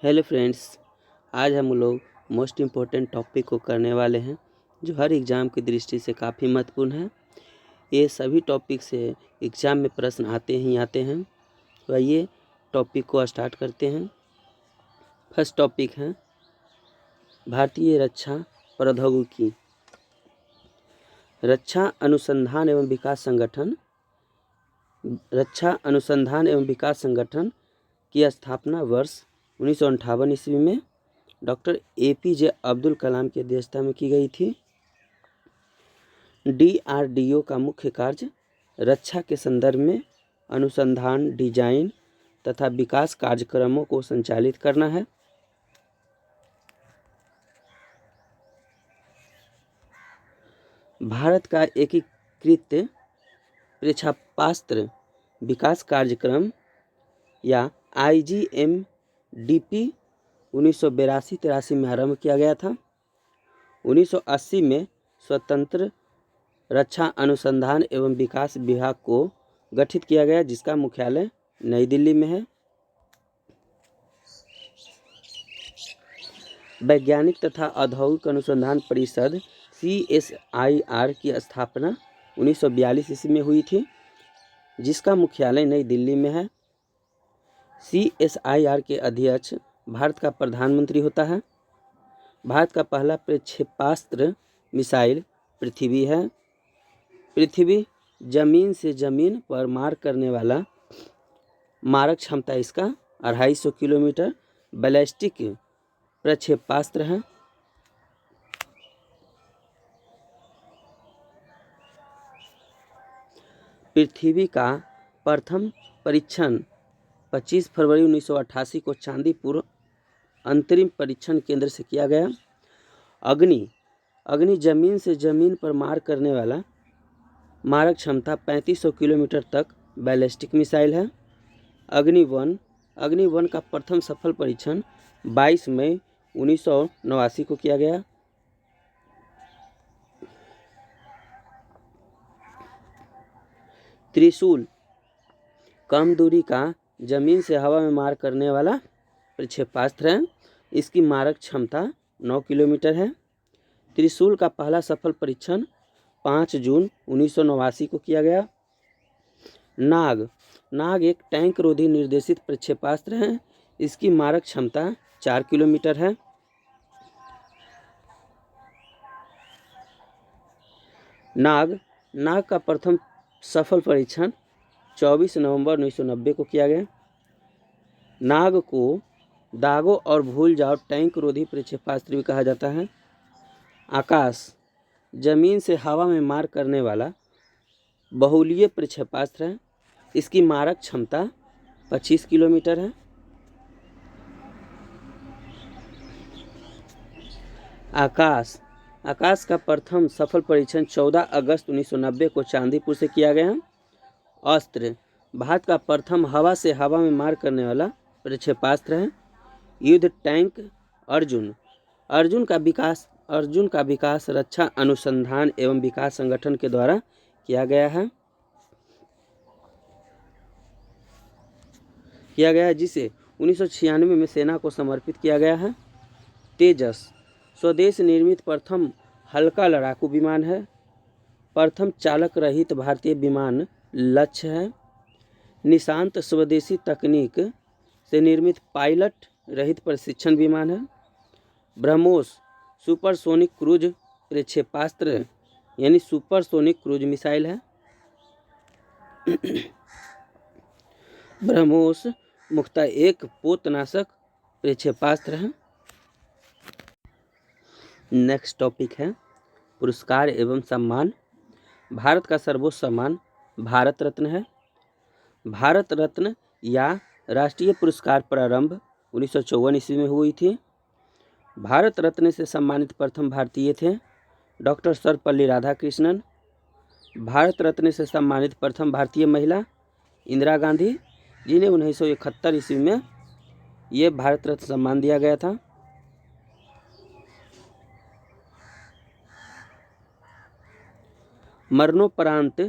Hello friends, आज हम लोग मोस्ट इम्पोर्टेंट टॉपिक को करने वाले हैं जो हर एग्ज़ाम की दृष्टि से काफ़ी महत्वपूर्ण है। ये सभी टॉपिक से एग्ज़ाम में प्रश्न आते ही आते हैं। तो आइए टॉपिक को स्टार्ट करते हैं। फर्स्ट टॉपिक है भारतीय रक्षा प्रौद्योगिकी। रक्षा अनुसंधान एवं विकास संगठन की स्थापना वर्ष 1958 ईस्वी में डॉक्टर APJ अब्दुल कलाम की अध्यक्षता में की गई थी। DRDO का मुख्य कार्य रक्षा के संदर्भ में अनुसंधान, डिजाइन तथा विकास कार्यक्रमों को संचालित करना है। भारत का एकीकृत क्षेपणास्त्र विकास कार्यक्रम या IGMDP 1982-83 में आरंभ किया गया था। 1980 में स्वतंत्र रक्षा अनुसंधान एवं विकास विभाग को गठित किया गया, जिसका मुख्यालय नई दिल्ली में है। वैज्ञानिक तथा औद्योगिक अनुसंधान परिषद CSIR की स्थापना 1942 ईस्वी में हुई थी, जिसका मुख्यालय नई दिल्ली में है। CSIR के अध्यक्ष भारत का प्रधानमंत्री होता है। भारत का पहला प्रक्षेपास्त्र मिसाइल पृथ्वी है। पृथ्वी जमीन से जमीन पर मार करने वाला मारक क्षमता इसका 250 किलोमीटर बैलिस्टिक प्रक्षेपास्त्र है। पृथ्वी का प्रथम परीक्षण 25 फरवरी 1988 को चांदीपुर अंतरिम परीक्षण केंद्र से किया गया। अग्नि जमीन से जमीन पर मार करने वाला मारक क्षमता 3500 किलोमीटर तक बैलिस्टिक मिसाइल है। अग्नि 1 का प्रथम सफल परीक्षण 22 मई 1989 को किया गया। त्रिशूल कम दूरी का जमीन से हवा में मार करने वाला प्रक्षेपास्त्र है। इसकी मारक क्षमता 9 किलोमीटर है। त्रिशूल का पहला सफल परीक्षण 5 जून 1989 को किया गया। नाग एक टैंक रोधी निर्देशित प्रक्षेपास्त्र है। इसकी मारक क्षमता 4 किलोमीटर है। नाग का प्रथम सफल परीक्षण 24 नवंबर 1990 को किया गया। नाग को दागो और भूल जाओ टैंक रोधी प्रक्षेपास्त्र भी कहा जाता है। आकाश जमीन से हवा में मार करने वाला बहुलीय प्रक्षेपास्त्र है। इसकी मारक क्षमता 25 किलोमीटर है। आकाश का प्रथम सफल परीक्षण 14 अगस्त 1990 को चांदीपुर से किया गया। अस्त्र भारत का प्रथम हवा से हवा में मार करने वाला प्रक्षेपास्त्र है। युद्ध टैंक अर्जुन का विकास रक्षा अनुसंधान एवं विकास संगठन के द्वारा किया गया है, जिसे 1996 में सेना को समर्पित किया गया है। तेजस स्वदेश निर्मित प्रथम हल्का लड़ाकू विमान है। प्रथम चालक रहित भारतीय विमान लक्ष्य है। निशांत स्वदेशी तकनीक से निर्मित पायलट रहित प्रशिक्षण विमान है। ब्रह्मोस सुपरसोनिक क्रूज प्रक्षेपास्त्र यानी सुपरसोनिक क्रूज मिसाइल है। ब्रह्मोस मुख्यतः एक पोतनाशक प्रक्षेपास्त्र है। नेक्स्ट टॉपिक है पुरस्कार एवं सम्मान। भारत का सर्वोच्च सम्मान भारत रत्न है। भारत रत्न या राष्ट्रीय पुरस्कार प्रारंभ 1954 ईस्वी में हुई थी। भारत रत्न से सम्मानित प्रथम भारतीय थे डॉक्टर सर्वपल्ली राधाकृष्णन। भारत रत्न से सम्मानित प्रथम भारतीय महिला इंदिरा गांधी, जिन्हें 1971 ईस्वी में ये भारत रत्न सम्मान दिया गया था। मरणोपरांत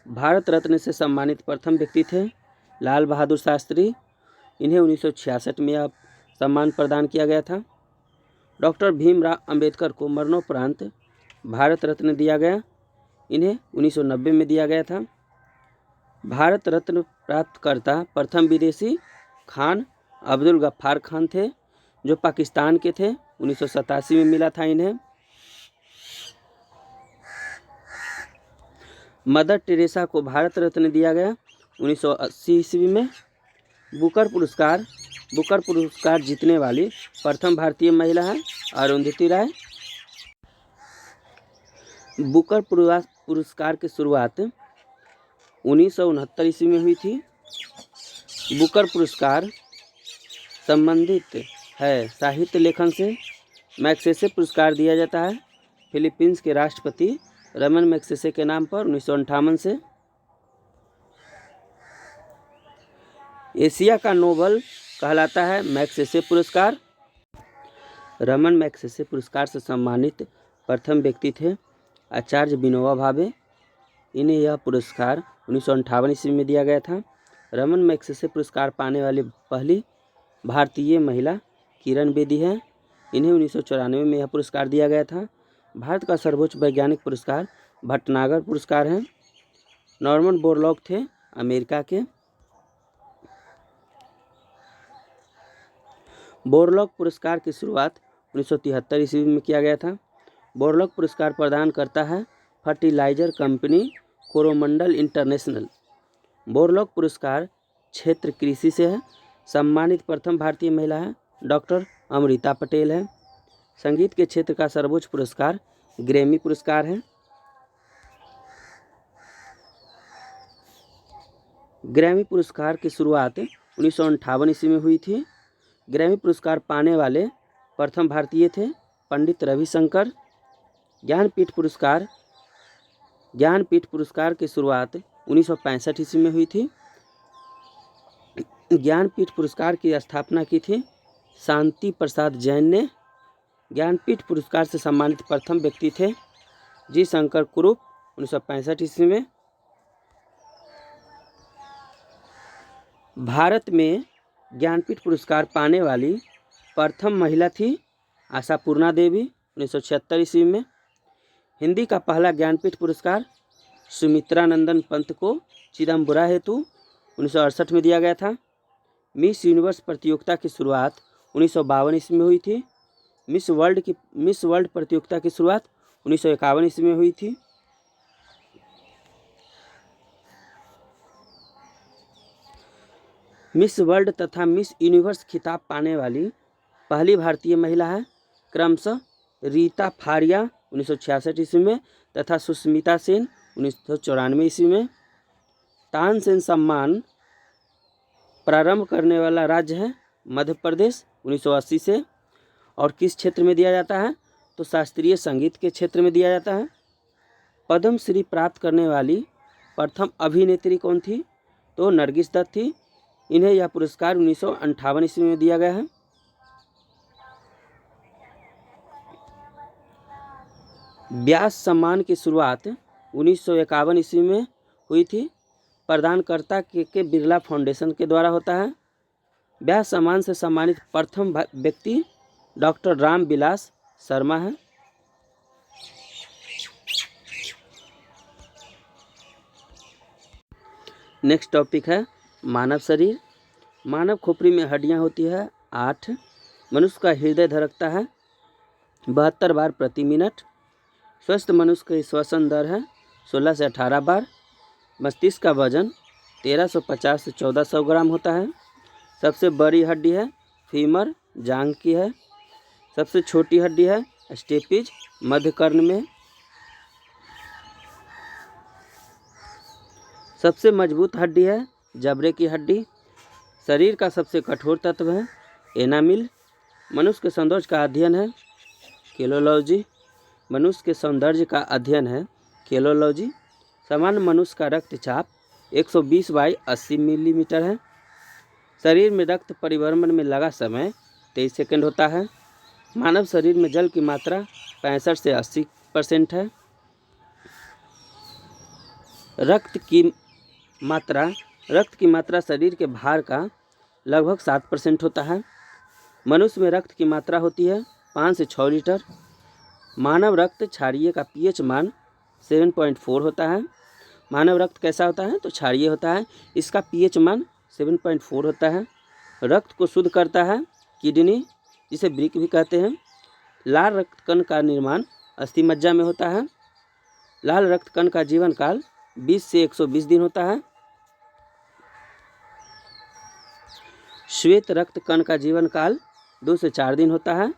भारत रत्न से सम्मानित प्रथम व्यक्ति थे लाल बहादुर शास्त्री। इन्हें 1966 में सम्मान प्रदान किया गया था। डॉक्टर भीमराव अंबेडकर को मरणोपरांत भारत रत्न दिया गया। इन्हें 1990 में दिया गया था। भारत रत्न प्राप्तकर्ता प्रथम विदेशी खान अब्दुल गफ्फार खान थे, जो पाकिस्तान के थे। 1987 में मिला था इन्हें। मदर टेरेसा को भारत रत्न दिया गया 1980 ईस्वी में। बुकर पुरस्कार जीतने वाली प्रथम भारतीय महिला है अरुंधति राय। बुकर पुरस्कार की शुरुआत 1969 ईस्वी में हुई थी। बुकर पुरस्कार संबंधित है साहित्य लेखन से। मैग्सेसे पुरस्कार दिया जाता है फिलीपींस के राष्ट्रपति रमन मैग्सेसे के नाम पर 1958 से। एशिया का नोबल कहलाता है मैग्सेसे पुरस्कार। रमन मैग्सेसे पुरस्कार से सम्मानित प्रथम व्यक्ति थे आचार्य विनोबा भावे। इन्हें यह पुरस्कार 1958 ईस्वी में दिया गया था। रमन मैग्सेसे पुरस्कार पाने वाली पहली भारतीय महिला किरण बेदी है। इन्हें 1994 में यह पुरस्कार दिया गया था। भारत का सर्वोच्च वैज्ञानिक पुरस्कार भटनागर पुरस्कार है। नॉर्मन बोरलॉग थे अमेरिका के। बोरलॉग पुरस्कार की शुरुआत 1973 ईस्वी में किया गया था। बोरलॉग पुरस्कार प्रदान करता है fertilizer company Coromandel International. Borlaug पुरस्कार क्षेत्र कृषि से है। सम्मानित प्रथम भारतीय महिला है डॉक्टर अमृता पटेल है। संगीत के क्षेत्र का सर्वोच्च पुरस्कार ग्रैमी पुरस्कार है। ग्रैमी पुरस्कार की शुरुआत 1958 ईस्वी में हुई थी। ग्रैमी पुरस्कार पाने वाले प्रथम भारतीय थे पंडित रविशंकर। ज्ञानपीठ पुरस्कार की शुरुआत 1965 ईस्वी में हुई थी। ज्ञानपीठ पुरस्कार की स्थापना की थी शांति प्रसाद जैन ने। ज्ञानपीठ पुरस्कार से सम्मानित प्रथम व्यक्ति थे जी शंकर कुरूप 1965 ईस्वी में। भारत में ज्ञानपीठ पुरस्कार पाने वाली प्रथम महिला थी आशापूर्णा देवी 1976 ईस्वी में। हिंदी का पहला ज्ञानपीठ पुरस्कार सुमित्रा नंदन पंत को चिदम्बरा हेतु 1968 में दिया गया था। मिस यूनिवर्स प्रतियोगिता की शुरुआत 1952 ईस्वी में हुई थी। मिस वर्ल्ड प्रतियोगिता की शुरुआत 1951 ईस्वी में हुई थी। मिस वर्ल्ड तथा मिस यूनिवर्स खिताब पाने वाली पहली भारतीय महिला है क्रमशः रीता फारिया 1966 ईस्वी में तथा सुष्मिता सेन 1994 ईस्वी में। तानसेन सम्मान प्रारंभ करने वाला राज्य है मध्य प्रदेश 1980 से। और किस क्षेत्र में दिया जाता है तो शास्त्रीय संगीत के क्षेत्र में दिया जाता है। पद्म श्री प्राप्त करने वाली प्रथम अभिनेत्री कौन थी तो नरगिस दत्त थी। इन्हें यह पुरस्कार 1958 ईस्वी में दिया गया है। व्यास सम्मान की शुरुआत 1951 ईस्वी में हुई थी। प्रदानकर्ता के बिरला फाउंडेशन के द्वारा होता है। व्यास सम्मान से सम्मानित प्रथम व्यक्ति डॉक्टर राम विलास शर्मा है। नेक्स्ट टॉपिक है मानव शरीर। मानव खोपड़ी में हड्डियां होती है 8। मनुष्य का हृदय धड़कता है 72 बार प्रति मिनट। स्वस्थ मनुष्य की श्वसन दर है 16 से 18 बार। मस्तिष्क का वजन 1350 से 1400 ग्राम होता है। सबसे बड़ी हड्डी है फीमर जांघ की है। सबसे छोटी हड्डी है स्टेपिज मध्य कर्ण में। सबसे मजबूत हड्डी है जबड़े की हड्डी। शरीर का सबसे कठोर तत्व है एनामिल। मनुष्य के सौंदर्य का अध्ययन है केलोलॉजी। मनुष्य के सौंदर्य का अध्ययन है केलोलॉजी। सामान्य मनुष्य का रक्तचाप 120/80 मिलीमीटर है। शरीर में रक्त परिभ्रमण में लगा समय 23 सेकंड होता है। मानव शरीर में जल की मात्रा 65 से 80% है। रक्त की मात्रा शरीर के भार का लगभग 7% होता है। मनुष्य में रक्त की मात्रा होती है 5 से 6 लीटर। मानव रक्त क्षारीय का पीएच मान 7.4 होता है। मानव रक्त कैसा होता है? तो क्षारीय होता है। इसका पीएच मान 7.4 होता है। रक्त को शुद्ध करता है किडनी, जिसे वृक्क भी कहते हैं। लाल रक्त कण का निर्माण अस्थि मज्जा में होता है। लाल रक्त कण का जीवन काल 20 से 120 दिन होता है। श्वेत रक्त कण का जीवन काल 2 से 4 दिन होता है।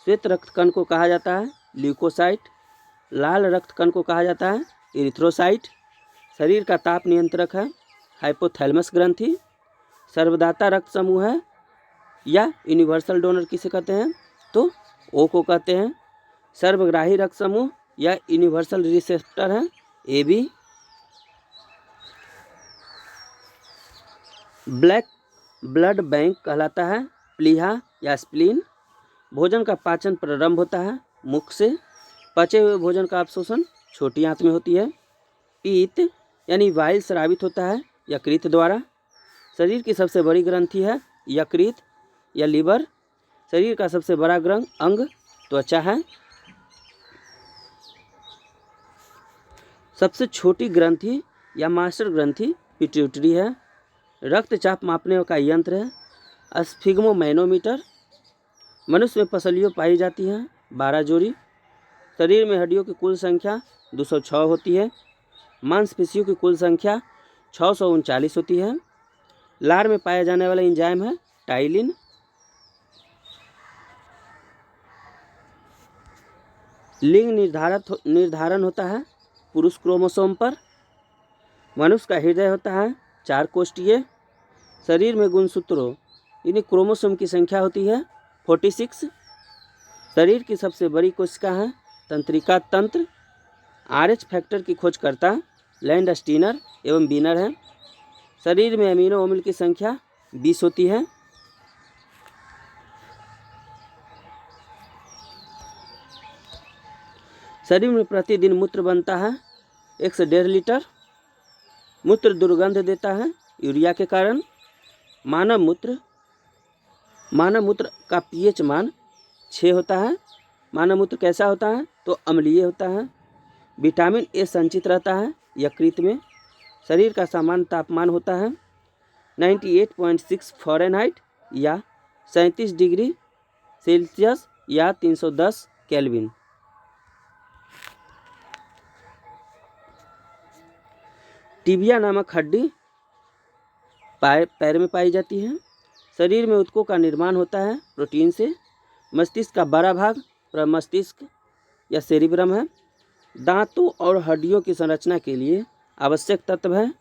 श्वेत रक्त कण को कहा जाता है ल्यूकोसाइट। लाल रक्त कण को कहा जाता है इरिथ्रोसाइट। शरीर का ताप नियंत्रक है हाइपोथैलेमस ग्रंथि। सर्वदाता रक्त समूह है या यूनिवर्सल डोनर किसे कहते हैं? तो ओ को कहते हैं। सर्वग्राही रक्त समूह या यूनिवर्सल रिसेप्टर है AB। ब्लैक ब्लड बैंक कहलाता है प्लीहा या स्प्लीन। भोजन का पाचन प्रारंभ होता है मुख से। पचे हुए भोजन का अवशोषण छोटी आंत में होती है। पीत यानी वाइल स्रावित होता है यकृत द्वारा। शरीर की सबसे बड़ी ग्रंथि है यकृत या लीवर। शरीर का सबसे बड़ा अंग त्वचा है। सबसे छोटी ग्रंथि या मास्टर ग्रंथि पिट्यूटरी है। रक्तचाप मापने का यंत्र है स्फिग्मोमैनोमीटर। मनुष्य में पसलियों पाई जाती हैं 12 जोड़ी। शरीर में हड्डियों की कुल संख्या 206 होती है। मांसपेशियों की कुल संख्या 639 होती है। लार में पाया जाने वाला एंजाइम है टाइलिन। लिंग निर्धारण होता है पुरुष क्रोमोसोम पर। मनुष्य का हृदय होता है 4 कोष्ठीय। शरीर में गुणसूत्रों यानी क्रोमोसोम की संख्या होती है 46। शरीर की सबसे बड़ी कोशिका है तंत्रिका तंत्र। RH फैक्टर की खोजकर्ता लैंडस्टीनर एवं बीनर है। शरीर में अमीनो अम्ल की संख्या 20 होती है। शरीर में प्रतिदिन मूत्र बनता है 1 से 1.5 लीटर। मूत्र दुर्गंध देता है यूरिया के कारण। मानव मूत्र का पीएच मान 6 होता है। मानव मूत्र कैसा होता है? तो अम्लीय होता है। विटामिन ए संचित रहता है यकृत में। शरीर का सामान्य तापमान होता है 98.6 फ़ारेनहाइट या 37 डिग्री सेल्सियस या 310 केल्विन। टिबिया नामक हड्डी पैर में पाई जाती है। शरीर में ऊतकों का निर्माण होता है प्रोटीन से। मस्तिष्क का बड़ा भाग प्रमस्तिष्क या सेरिब्रम है। दांतों और हड्डियों की संरचना के लिए आवश्यक तत्व है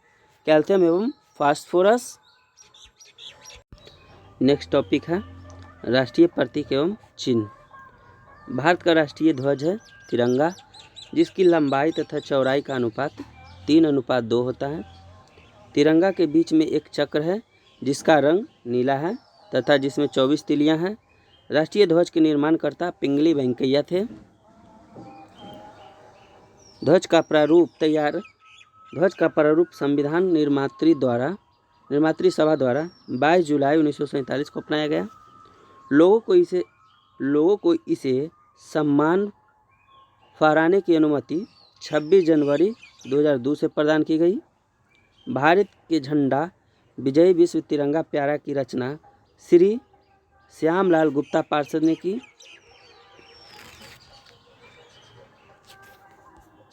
कैल्शियम एवं फास्फोरस। नेक्स्ट टॉपिक है राष्ट्रीय प्रतीक एवं चिन्ह। भारत का राष्ट्रीय ध्वज है तिरंगा, जिसकी लंबाई तथा चौड़ाई का अनुपात 3:2 होता है। तिरंगा के बीच में एक चक्र है जिसका रंग नीला है तथा जिसमें 24 तिलियां हैं। राष्ट्रीय ध्वज के निर्माणकर्ता पिंगली वेंकैया थे। ध्वज का प्रारूप संविधान निर्मात्री सभा द्वारा 22 जुलाई 1947 को अपनाया गया। लोगों को इसे सम्मान फहराने की अनुमति 26 जनवरी 2002 से प्रदान की गई। भारत के झंडा विजयी विश्व तिरंगा प्यारा की रचना श्री श्यामलाल गुप्ता पार्षद ने की।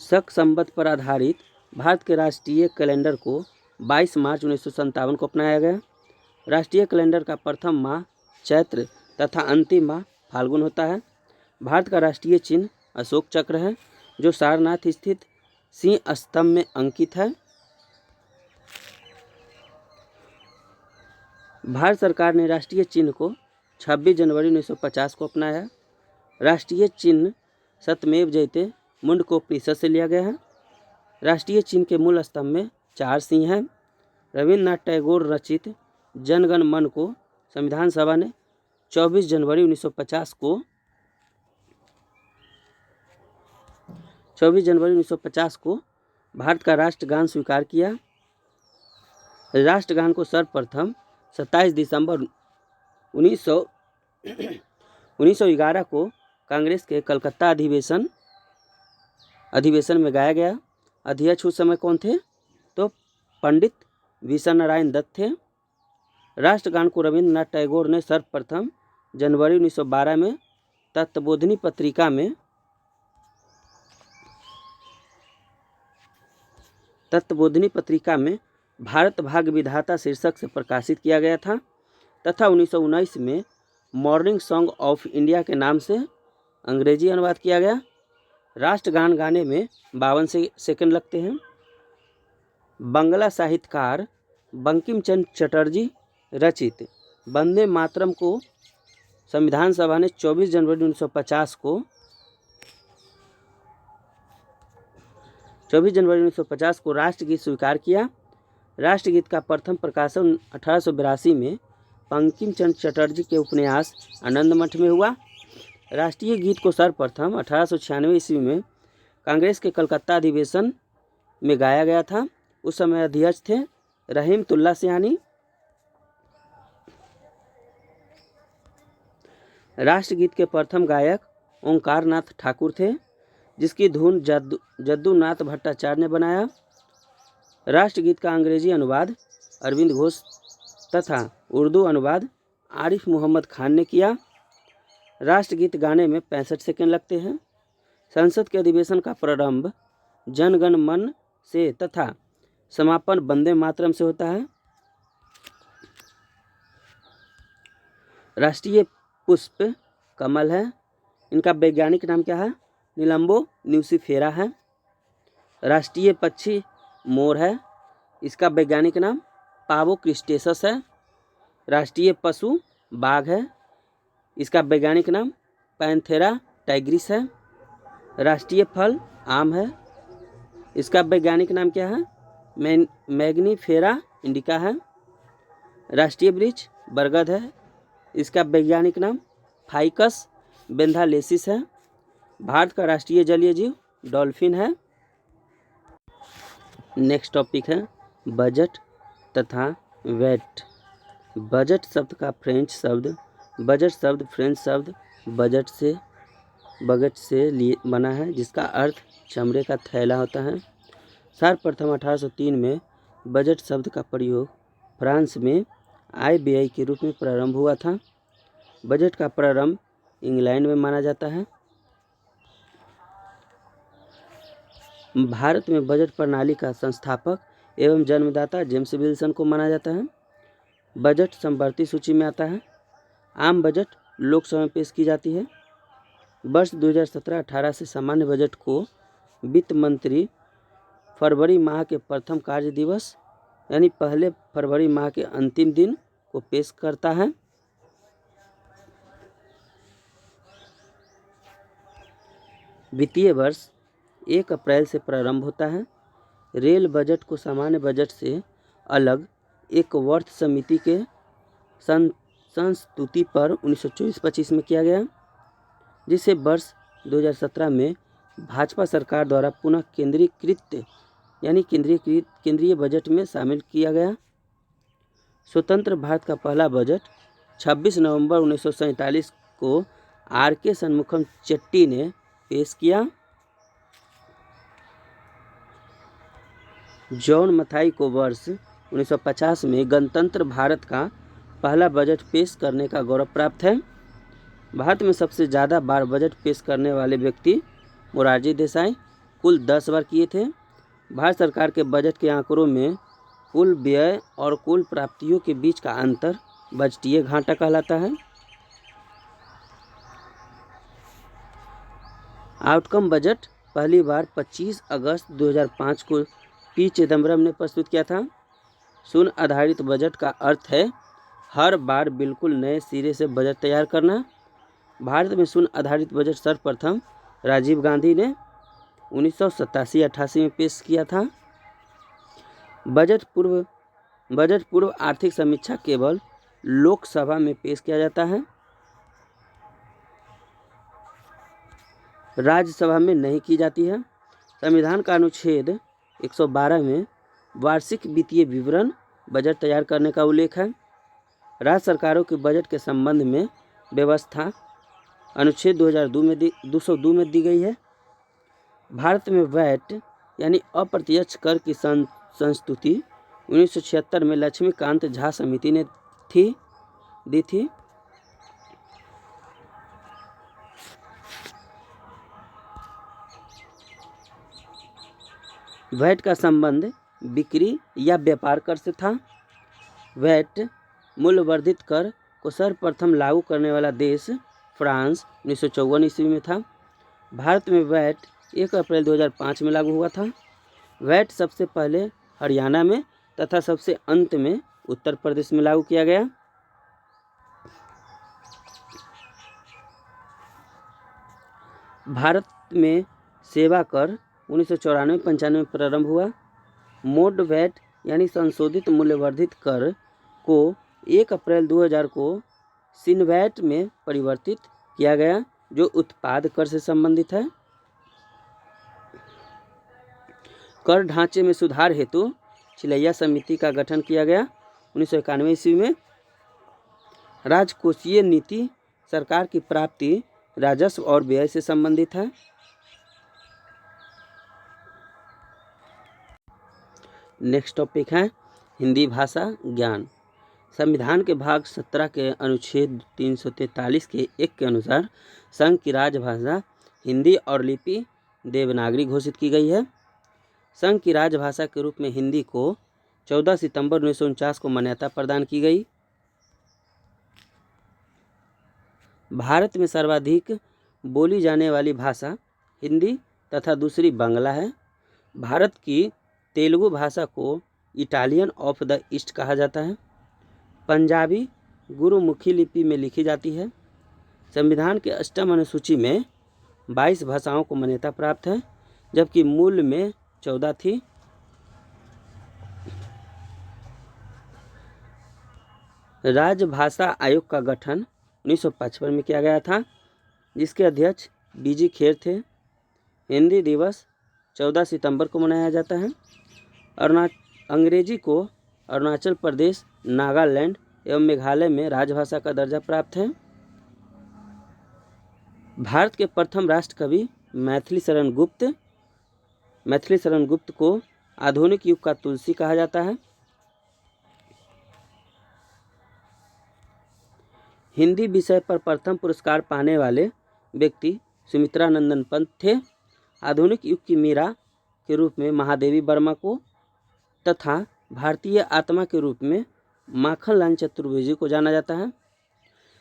शक संवत पर आधारित भारत के राष्ट्रीय कैलेंडर को 22 मार्च 1957 को अपनाया गया। राष्ट्रीय कैलेंडर का प्रथम माह चैत्र तथा अंतिम माह फाल्गुन होता है। भारत का राष्ट्रीय चिन्ह अशोक चक्र है जो सारनाथ स्थित सिंह स्तंभ में अंकित है। भारत सरकार ने राष्ट्रीय चिन्ह को 26 जनवरी 1950 को अपनाया। राष्ट्रीय चिन्ह सत्यमेव जयते मुंडकोपनिषद से लिया गया है। राष्ट्रीय चिन्ह के मूल स्तंभ में 4 सिंह हैं। रविन्द्रनाथ टैगोर रचित जन गण मन को संविधान सभा ने 24 जनवरी 1950 को भारत का राष्ट्रगान स्वीकार किया। राष्ट्रगान को सर्वप्रथम 27 दिसंबर 1900 1911 को कांग्रेस के कलकत्ता अधिवेशन में गाया गया। अध्यक्ष उस समय कौन थे? तो पंडित विशन नारायण दत्त थे। राष्ट्रगान को रविंद्रनाथ टैगोर ने सर्वप्रथम जनवरी 1912 में तत्वबोधिनी पत्रिका में भारत भाग्य विधाता शीर्षक से प्रकाशित किया गया था तथा 1919 में मॉर्निंग सॉन्ग ऑफ इंडिया के नाम से अंग्रेजी अनुवाद किया गया। राष्ट्रगान गाने में 52 सेकंड लगते हैं। बंगला साहित्यकार बंकिम चंद्र चटर्जी रचित वंदे मातरम को संविधान सभा ने 24 जनवरी 1950 को राष्ट्रगीत स्वीकार किया। राष्ट्रगीत का प्रथम प्रकाशन 1882 में बंकिम चंद्र चटर्जी के उपन्यास आनंद मठ में हुआ। राष्ट्रीय गीत को सर्वप्रथम 1896 ईस्वी में कांग्रेस के कलकत्ता अधिवेशन में गाया गया था। उस समय अध्यक्ष थे रहीमतुल्ला सयानी। राष्ट्रगीत के प्रथम गायक ओंकार नाथ ठाकुर थे, जिसकी धुन जद्दूनाथ भट्टाचार्य ने बनाया। राष्ट्रगीत का अंग्रेजी अनुवाद अरविंद घोष तथा उर्दू अनुवाद आरिफ मोहम्मद खान ने किया। राष्ट्रगीत गाने में 65 सेकंड लगते हैं। संसद के अधिवेशन का प्रारंभ जन गण मन से तथा समापन वंदे मातरम से होता है। राष्ट्रीय पुष्प कमल है। इनका वैज्ञानिक नाम क्या है? निलंबो न्यूसिफेरा है। राष्ट्रीय पक्षी मोर है। इसका वैज्ञानिक नाम पावो क्रिस्टेसस है। राष्ट्रीय पशु बाघ है। इसका वैज्ञानिक नाम पैंथेरा टाइग्रिस है। राष्ट्रीय फल आम है। इसका वैज्ञानिक नाम क्या है? मैग्नीफेरा इंडिका है। राष्ट्रीय वृक्ष बरगद है। इसका वैज्ञानिक नाम फाइकस बेंथालेसिस है। भारत का राष्ट्रीय जलीय जीव डॉल्फिन है। नेक्स्ट टॉपिक है बजट तथा वैट। बजट शब्द फ्रेंच शब्द बजट से लिए बना है, जिसका अर्थ चमड़े का थैला होता है। सर्वप्रथम 1803 में बजट शब्द का प्रयोग फ्रांस में आय व्यय के रूप में प्रारंभ हुआ था। बजट का प्रारंभ इंग्लैंड में माना जाता है। भारत में बजट प्रणाली का संस्थापक एवं जन्मदाता जेम्स विल्सन को माना जाता है। बजट समवर्ती सूची में आता है। आम बजट लोकसभा में पेश की जाती है। वर्ष 2017-18 से सामान्य बजट को वित्त मंत्री फरवरी माह के प्रथम कार्य दिवस यानी पहले फरवरी माह के अंतिम दिन को पेश करता है। वित्तीय वर्ष 1 अप्रैल से प्रारंभ होता है। रेल बजट को सामान्य बजट से अलग एक वर्थ समिति के संस्तुति पर 1924-25 में किया गया, जिसे वर्ष 2017 में भाजपा सरकार द्वारा पुनः केंद्रीय बजट में शामिल किया गया। स्वतंत्र भारत का पहला बजट 26 नवंबर 1947 को R.K. शनमुखम चेट्टी ने पेश किया। जॉन मथाई को वर्ष 1950 में गणतंत्र भारत का पहला बजट पेश करने का गौरव प्राप्त है। भारत में सबसे ज़्यादा बार बजट पेश करने वाले व्यक्ति मोरारजी देसाई कुल 10 बार किए थे। भारत सरकार के बजट के आंकड़ों में कुल व्यय और कुल प्राप्तियों के बीच का अंतर बजटीय घाटा कहलाता है। आउटकम बजट पहली बार 25 अगस्त 2005 को पी चिदम्बरम ने प्रस्तुत किया था। शून्य आधारित बजट का अर्थ है हर बार बिल्कुल नए सिरे से बजट तैयार करना। भारत में शून्य आधारित बजट सर्वप्रथम राजीव गांधी ने 1987-88 में पेश किया था। बजट पूर्व आर्थिक समीक्षा केवल लोकसभा में पेश किया जाता है, राज्यसभा में नहीं की जाती है। संविधान का अनुच्छेद 112 में वार्षिक वित्तीय विवरण बजट तैयार करने का उल्लेख है। राज्य सरकारों के बजट के संबंध में व्यवस्था अनुच्छेद 202 में दी गई है। भारत में वैट यानी अप्रत्यक्ष कर की संस्तुति 1976 में लक्ष्मीकांत झा समिति ने दी थी। वैट का संबंध बिक्री या व्यापार कर से था। वैट मूल्य वर्धित कर को सर्वप्रथम लागू करने वाला देश फ्रांस 1954 ईस्वी में था। भारत में वैट 1 अप्रैल 2005 में लागू हुआ था। वैट सबसे पहले हरियाणा में तथा सबसे अंत में उत्तर प्रदेश में लागू किया गया। भारत में सेवा कर 1994-95 में प्रारंभ हुआ। मोड वैट यानी संशोधित मूल्यवर्धित कर को 1 अप्रैल 2000 को सिनवैट में परिवर्तित किया गया, जो उत्पाद कर से संबंधित है। कर ढांचे में सुधार हेतु छिलैया समिति का गठन किया गया 1991 ईस्वी में। राजकोषीय नीति सरकार की प्राप्ति, राजस्व और व्यय से संबंधित है। नेक्स्ट टॉपिक है हिंदी भाषा ज्ञान। संविधान के भाग 17 के अनुच्छेद 343 के 1 के अनुसार संघ की राजभाषा हिंदी और लिपि देवनागरी घोषित की गई है। संघ की राजभाषा के रूप में हिंदी को 14 सितंबर 1949 को मान्यता प्रदान की गई। भारत में सर्वाधिक बोली जाने वाली भाषा हिंदी तथा दूसरी बांग्ला है। भारत की तेलुगु भाषा को इटालियन ऑफ द ईस्ट कहा जाता है। पंजाबी गुरुमुखी लिपि में लिखी जाती है। संविधान के 8वीं अनुसूची में 22 भाषाओं को मान्यता प्राप्त है, जबकि मूल में 14 थी। राजभाषा आयोग का गठन 1955 में किया गया था, जिसके अध्यक्ष बीजी खेर थे। हिंदी दिवस 14 सितंबर को मनाया जाता है। अंग्रेजी को अरुणाचल प्रदेश, नागालैंड एवं मेघालय में राजभाषा का दर्जा प्राप्त है। भारत के प्रथम राष्ट्रकवि मैथिली शरण गुप्त को आधुनिक युग का तुलसी कहा जाता है। हिंदी विषय पर प्रथम पुरस्कार पाने वाले व्यक्ति सुमित्रा नंदन पंत थे। आधुनिक युग की मीरा के रूप में महादेवी वर्मा को तथा भारतीय आत्मा के रूप में माखनलाल चतुर्वेदी को जाना जाता है।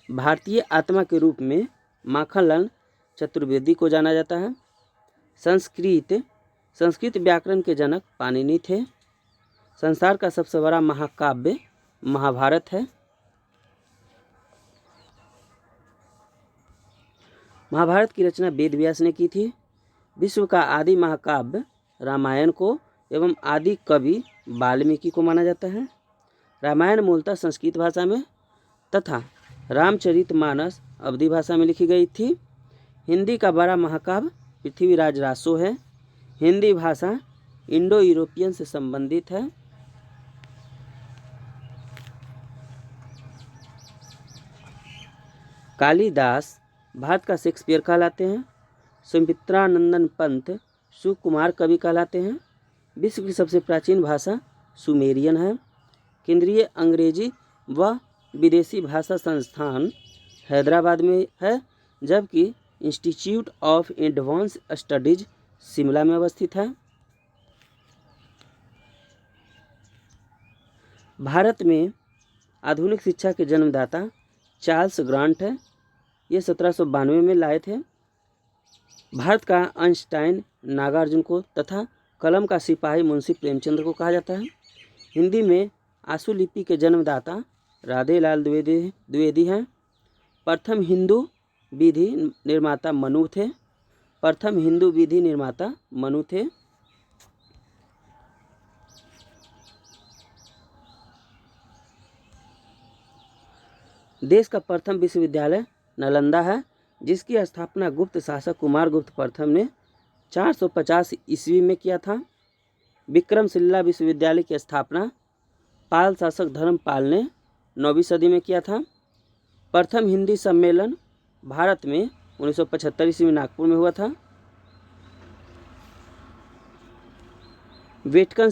भारतीय आत्मा के रूप में माखनलाल चतुर्वेदी को जाना जाता है। संस्कृत व्याकरण के जनक पाणिनि थे। संसार का सबसे बड़ा महाकाव्य महाभारत है। महाभारत की रचना वेद व्यास ने की थी। विश्व का आदि महाकाव्य रामायण को एवं आदि कवि वाल्मीकि को माना जाता है। रामायण मूलतः संस्कृत भाषा में तथा रामचरितमानस अवधी भाषा में लिखी गई थी। हिंदी का बड़ा महाकाव्य पृथ्वीराज रासो है। हिंदी भाषा इंडो यूरोपियन से संबंधित है। कालिदास भारत का शेक्सपियर कहलाते हैं। सुमित्रा नंदन पंत सुकुमार कवि कहलाते हैं। विश्व की सबसे प्राचीन भाषा सुमेरियन है। केंद्रीय अंग्रेजी व विदेशी भाषा संस्थान हैदराबाद में है, जबकि institute of advance studies Shimla में अवस्थित है। भारत में आधुनिक शिक्षा के जन्मदाता चार्ल्स ग्रांट है। ये 1792 में लाए थे। भारत का आइंस्टाइन नागार्जुन को तथा कलम का सिपाही मुंशी प्रेमचंद्र को कहा जाता है। हिंदी में आशु लिपि के जन्मदाता राधेलाल द्विवेदी हैं। प्रथम हिंदू विधि निर्माता मनु थे। देश का प्रथम विश्वविद्यालय नालंदा है, जिसकी स्थापना गुप्त शासक कुमार गुप्त प्रथम ने 450 ईस्वी में किया था। विक्रमशिला विश्वविद्यालय की स्थापना पाल शासक धर्मपाल ने 9वीं सदी में किया था। प्रथम हिंदी सम्मेलन भारत में 1975 ईस्वी में नागपुर में हुआ था। वेटिकन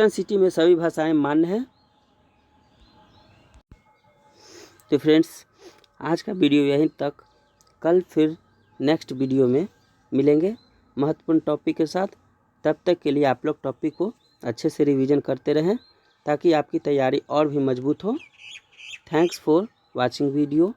सिटी में सभी भाषाएं मान्य हैं। तो फ्रेंड्स, आज का वीडियो यहीं तक। कल फिर नेक्स्ट वीडियो में मिलेंगे महत्वपूर्ण टॉपिक के साथ। तब तक के लिए आप लोग टॉपिक को अच्छे से रिवीजन करते रहें ताकि आपकी तैयारी और भी मजबूत हो। Thanks for watching video.